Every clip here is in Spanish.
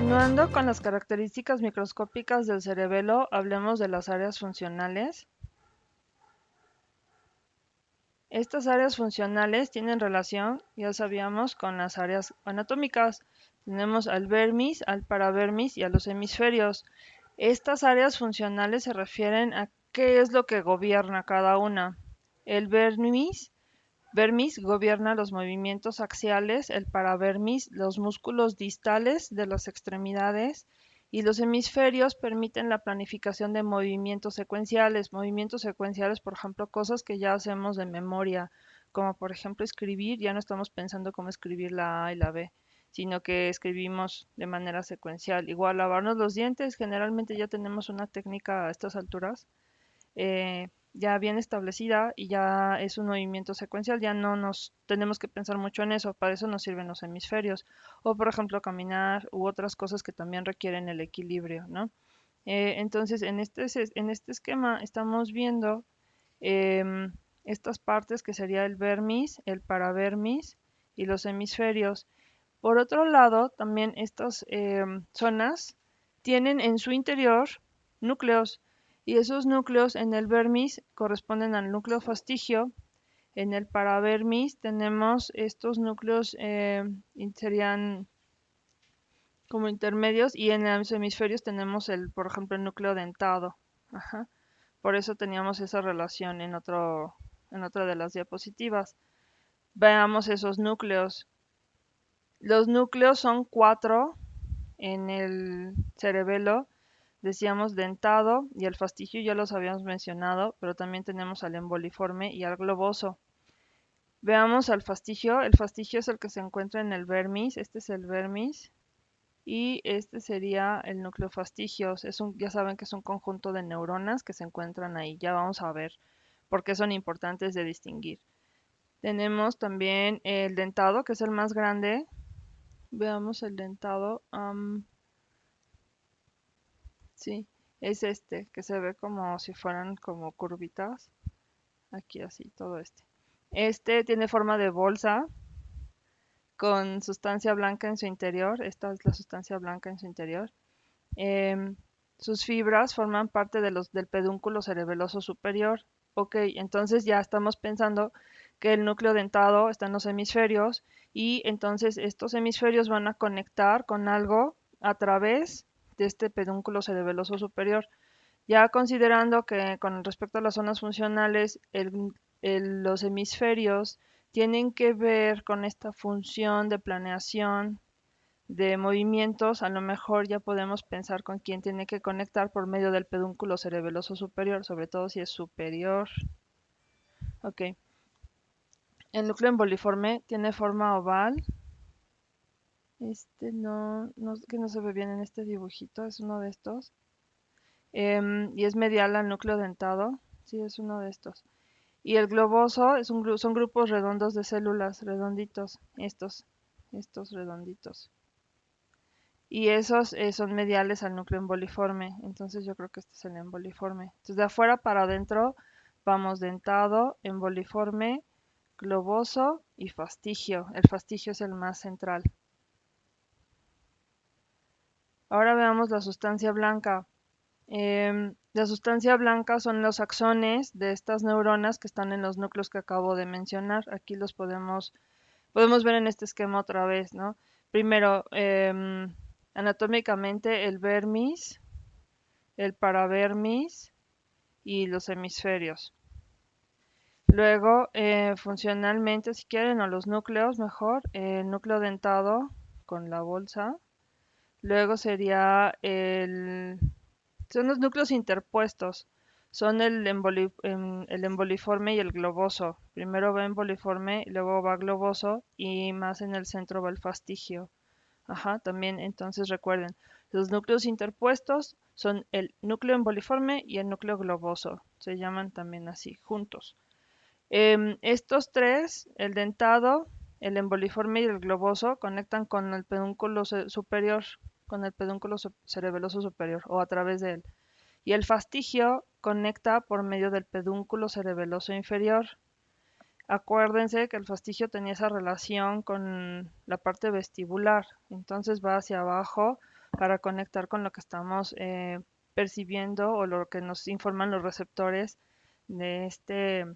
Continuando con las características microscópicas del cerebelo, hablemos de las áreas funcionales. Estas áreas funcionales tienen relación, ya sabíamos, con las áreas anatómicas. Tenemos al vermis, al paravermis y a los hemisferios. Estas áreas funcionales se refieren a qué es lo que gobierna cada una. El vermis gobierna los movimientos axiales, el paravermis los músculos distales de las extremidades y los hemisferios permiten la planificación de movimientos secuenciales. Movimientos secuenciales, por ejemplo, cosas que ya hacemos de memoria, como por ejemplo escribir, ya no estamos pensando cómo escribir la A y la B, sino que escribimos de manera secuencial. Igual lavarnos los dientes, generalmente ya tenemos una técnica a estas alturas ya bien establecida y ya es un movimiento secuencial, ya no nos tenemos que pensar mucho en eso, para eso nos sirven los hemisferios, o por ejemplo caminar u otras cosas que también requieren el equilibrio, ¿no? Entonces, en este esquema estamos viendo em, estas partes que sería el vermis, el paravermis y los hemisferios. Por otro lado, también estas zonas tienen en su interior núcleos y esos núcleos en el vermis corresponden al núcleo fastigio. En el paravermis tenemos estos núcleos serían como intermedios y en los hemisferios tenemos por ejemplo, el núcleo dentado. Ajá. Por eso teníamos esa relación en otra de las diapositivas. Veamos esos núcleos. Los núcleos son cuatro en el cerebelo, decíamos dentado y el fastigio ya los habíamos mencionado, pero también tenemos al emboliforme y al globoso. Veamos al fastigio. El fastigio es el que se encuentra en el vermis. Este es el vermis. Y este sería el núcleo fastigio. Ya saben que es un conjunto de neuronas que se encuentran ahí. Ya vamos a ver por qué son importantes de distinguir. Tenemos también el dentado, que es el más grande. Veamos el dentado. Sí, es este, que se ve como si fueran como curvitas. Aquí así, todo este. Este tiene forma de bolsa con sustancia blanca en su interior. Esta es la sustancia blanca en su interior. Em, Sus fibras forman parte del pedúnculo cerebeloso superior. Ok, entonces ya estamos pensando que el núcleo dentado está en los hemisferios y entonces estos hemisferios van a conectar con algo a través de este pedúnculo cerebeloso superior. Ya considerando que con respecto a las zonas funcionales, los hemisferios tienen que ver con esta función de planeación de movimientos, a lo mejor ya podemos pensar con quién tiene que conectar por medio del pedúnculo cerebeloso superior, sobre todo si es superior. Ok. El núcleo emboliforme tiene forma oval. Este que no se ve bien en este dibujito, es uno de estos. Y es medial al núcleo dentado. Sí, es uno de estos. Y el globoso son grupos redondos de células, redonditos, estos redonditos. Y esos son mediales al núcleo emboliforme. Entonces yo creo que este es el emboliforme. Entonces de afuera para adentro vamos dentado, emboliforme, globoso y fastigio. El fastigio es el más central. Ahora veamos la sustancia blanca. La sustancia blanca son los axones de estas neuronas que están en los núcleos que acabo de mencionar. Aquí los podemos ver en este esquema otra vez, ¿no? Primero, anatómicamente el vermis, el paravermis y los hemisferios. Luego, funcionalmente, si quieren, o los núcleos, mejor, el núcleo dentado con la bolsa. Luego son los núcleos interpuestos. Son el emboliforme y el globoso. Primero va emboliforme, luego va globoso y más en el centro va el fastigio. Ajá, también entonces recuerden, los núcleos interpuestos son el núcleo emboliforme y el núcleo globoso. Se llaman también así, juntos. Estos tres, el dentado, el emboliforme y el globoso, conectan con el pedúnculo superior, con el pedúnculo cerebeloso superior o a través de él. Y el fastigio conecta por medio del pedúnculo cerebeloso inferior. Acuérdense que el fastigio tenía esa relación con la parte vestibular, entonces va hacia abajo para conectar con lo que estamos percibiendo o lo que nos informan los receptores de este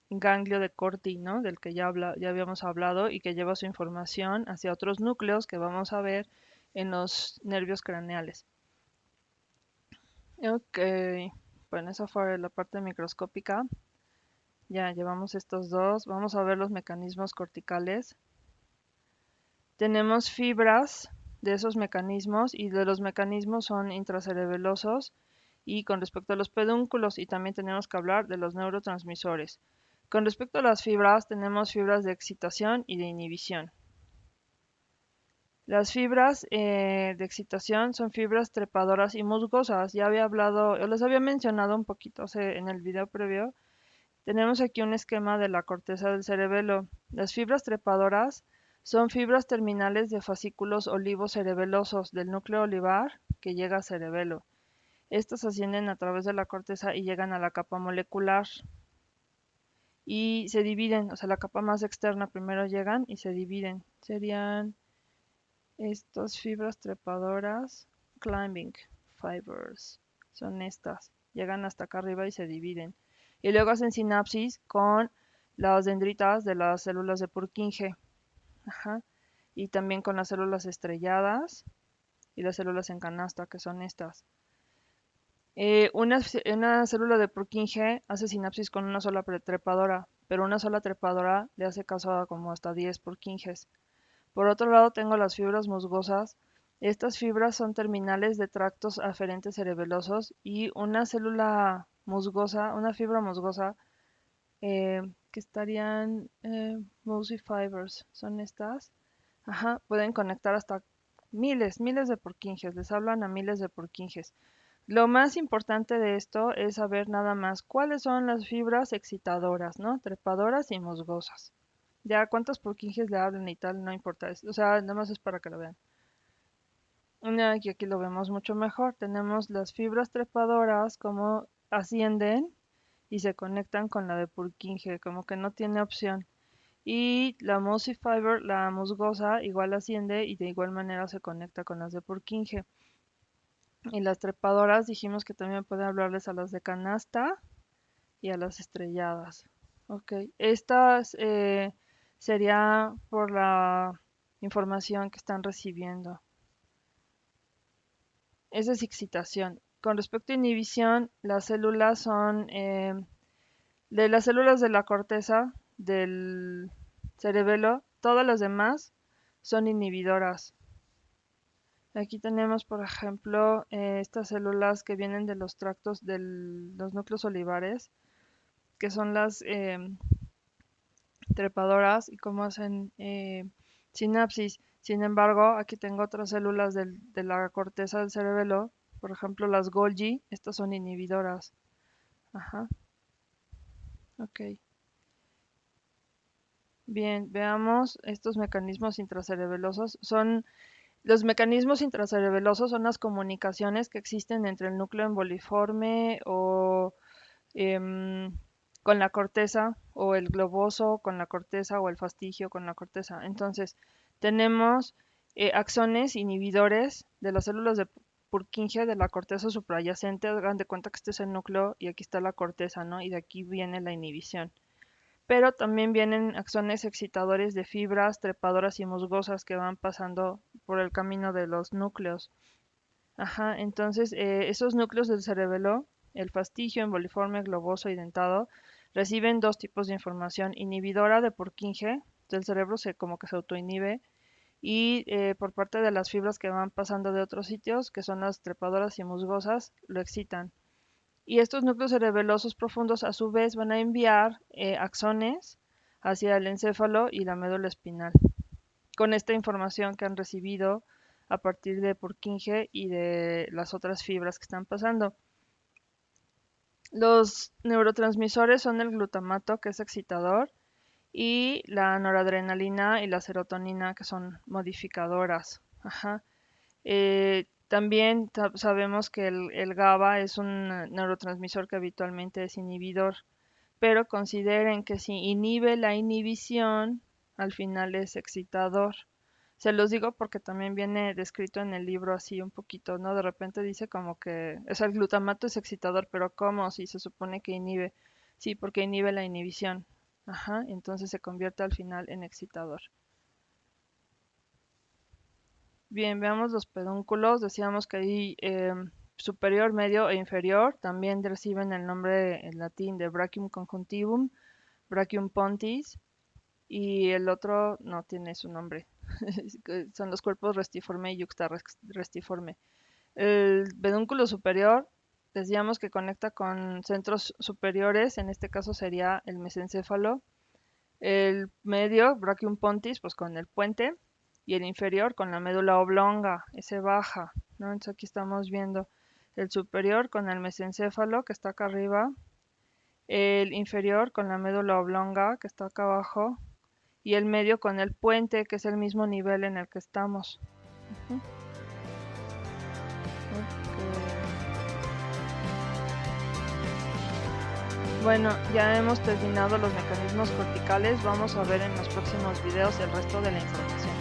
ganglio de Corti, ¿no? Del que ya habíamos hablado y que lleva su información hacia otros núcleos que vamos a ver en los nervios craneales. Ok, bueno, esa fue la parte microscópica. Ya llevamos estos dos. Vamos a ver los mecanismos corticales. Tenemos fibras de esos mecanismos y de los mecanismos son intracerebelosos y con respecto a los pedúnculos y también tenemos que hablar de los neurotransmisores. Con respecto a las fibras tenemos fibras de excitación y de inhibición. Las fibras de excitación son fibras trepadoras y musgosas. Ya había hablado, yo les había mencionado un poquito en el video previo. Tenemos aquí un esquema de la corteza del cerebelo. Las fibras trepadoras son fibras terminales de fascículos olivo-cerebelosos del núcleo olivar que llega al cerebelo. Estas ascienden a través de la corteza y llegan a la capa molecular y se dividen, o sea, la capa más externa primero llegan y se dividen. Serían estas fibras trepadoras, climbing fibers, son estas. Llegan hasta acá arriba y se dividen. Y luego hacen sinapsis con las dendritas de las células de Purkinje. Ajá. Y también con las células estrelladas y las células en canasta, que son estas. Una célula de Purkinje hace sinapsis con una sola trepadora, pero una sola trepadora le hace caso a como hasta 10 Purkinjes. Por otro lado, tengo las fibras musgosas. Estas fibras son terminales de tractos aferentes cerebelosos y una célula musgosa, una fibra musgosa, que estarían Mosey fibers, son estas. Ajá, pueden conectar hasta miles de Purkinjes, les hablan a miles de Purkinjes. Lo más importante de esto es saber nada más cuáles son las fibras excitadoras, ¿no? Trepadoras y musgosas. Ya cuántos Purkinjes le hablan y tal, no importa. O sea, nada más es para que lo vean. Y aquí lo vemos mucho mejor. Tenemos las fibras trepadoras como ascienden y se conectan con la de Purkinje, como que no tiene opción. Y la Mossy Fiber, la musgosa, igual asciende y de igual manera se conecta con las de Purkinje. Y las trepadoras dijimos que también puede hablarles a las de canasta y a las estrelladas. Ok, estas sería por la información que están recibiendo. Esa es excitación. Con respecto a inhibición, las células son de las células de la corteza del cerebelo, todas las demás son inhibidoras. Aquí tenemos, por ejemplo, estas células que vienen de los tractos de los núcleos olivares, que son las trepadoras y cómo hacen sinapsis. Sin embargo, aquí tengo otras células de la corteza del cerebelo, por ejemplo las Golgi, estas son inhibidoras. Ajá, ok. Bien, veamos estos mecanismos intracerebelosos. Los mecanismos intracerebelosos son las comunicaciones que existen entre el núcleo emboliforme o em, con la corteza o el globoso con la corteza o el fastigio con la corteza. Entonces, tenemos axones inhibidores de las células de Purkinje de la corteza suprayacente. Hagan de cuenta que este es el núcleo y aquí está la corteza, ¿no? Y de aquí viene la inhibición. Pero también vienen axones excitadores de fibras trepadoras y musgosas que van pasando por el camino de los núcleos. Ajá, entonces esos núcleos del cerebelo, el fastigio, emboliforme, globoso y dentado, reciben dos tipos de información: inhibidora de Purkinje, del cerebro como que se autoinhibe, y por parte de las fibras que van pasando de otros sitios, que son las trepadoras y musgosas, lo excitan. Y estos núcleos cerebelosos profundos a su vez van a enviar axones hacia el encéfalo y la médula espinal con esta información que han recibido a partir de Purkinje y de las otras fibras que están pasando. Los neurotransmisores son el glutamato, que es excitador, y la noradrenalina y la serotonina, que son modificadoras. Ajá. También sabemos que el GABA es un neurotransmisor que habitualmente es inhibidor, pero consideren que si inhibe la inhibición, al final es excitador. Se los digo porque también viene descrito en el libro así un poquito, ¿no? De repente dice como que es el glutamato es excitador, pero ¿cómo? Si se supone que inhibe. Sí, porque inhibe la inhibición. Ajá, entonces se convierte al final en excitador. Bien, veamos los pedúnculos. Decíamos que hay superior, medio e inferior. También reciben el nombre en latín de brachium conjuntivum, brachium pontis, y el otro no tiene su nombre. Son los cuerpos restiforme y yuxtarestiforme. El pedúnculo superior, decíamos que conecta con centros superiores, en este caso sería el mesencéfalo. El medio, brachium pontis, pues con el puente, y el inferior con la médula oblonga, ese baja, ¿no? Entonces aquí estamos viendo el superior con el mesencéfalo, que está acá arriba, el inferior con la médula oblonga, que está acá abajo, y el medio con el puente, que es el mismo nivel en el que estamos. Ujú. Ok. Bueno, ya hemos terminado los mecanismos corticales. Vamos a ver en los próximos videos el resto de la información.